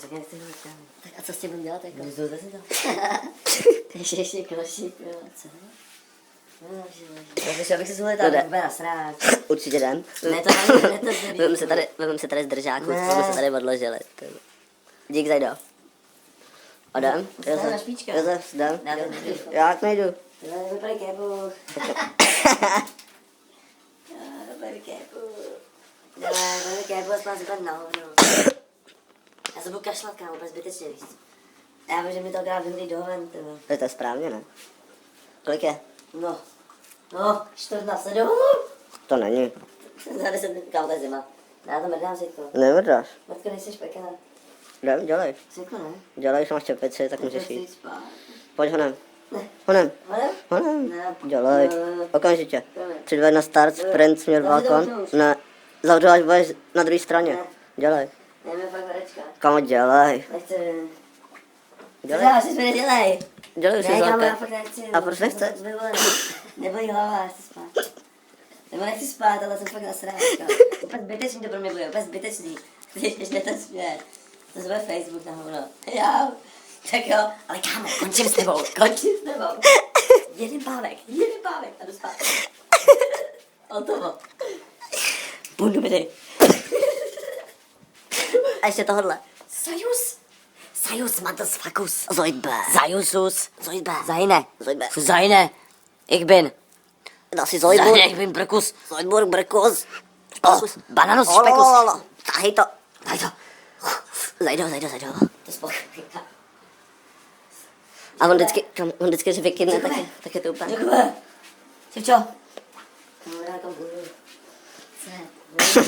Tak já nechci mluvit, kámo. Tak a co s tím budem dělat jako? Nezdolte si to. Ještě klošík, jo, co? Takže abych si zvolil tam úplně nasrát. Určitě jdem. Ne, to není, ne, to není. Vezmeme si tady z držáku, Ne. co jsme se tady odložili. Dík, Zajdo. A jdem? Dostane na špička. Josef, jdem. Já to nejdu. Jak nejdu? Tohle vypadá kébu. Vypadá kébu. Dále, kébu, aspoň si tam nahoru. Já se budu kašlat, kámo, úplně zbytečně, víš. Já vím, že mi to dá vyhodit do ven, tyhle. To je správně, ne? Kolik je? No, 14:07. To není. Za 10 minut, kámo, to je zima. Já to mrdám světlo. Nemrdáš. Matko, nejseš pekala. Jdem, dělej. Světlo, ne? Dělej, když máš čepici, tak můžeš chci jít. spát. Pojď honem. Ne. Honem. Hodem? Honem. Ne. Dělej. Ne. Okamžitě. Ne. 3, 2, 1, start, sprint, směr Zavři to balkon. už. Ne. Zavřu, až budeš na druhé straně. Ne. Dělej. Jdeme fakt horečka. Kamo, dělej. Nechci. Dělej. Dělej, si nedělej. Dělej už Ne, si kámo, já zálka. fakt nechci. A proč nechceš? Nebolí hlava, já chci spát. Nebo nechci spát, ale jsem fakt nasrát. Úplně zbytečný to pro mě bude, úplně zbytečný. Ještě ten směr. To bude Facebook na hovno. Jo. Tak jo, ale kámo, končím s tebou. Jeden pávek a jdu spát. Hotovo. Bundu mi dej. A ještě tohle. Sajus, motherfuckers. Zoidbe. Zajusus. Zoidbe. Zajne. Zoidbe. Zajne. Ich bin. Dal si Zoidburg. Zajne, ich bin Brkus. Zoidburg, Brkus. Bananus, Olo, Spekus. olo, olo. Tahej to. Daj to. Zajdo. To spolu. A on vždycky, když vykydne, tak je to úplně. Děkuji. Čivčo. No, já tam budu. Co?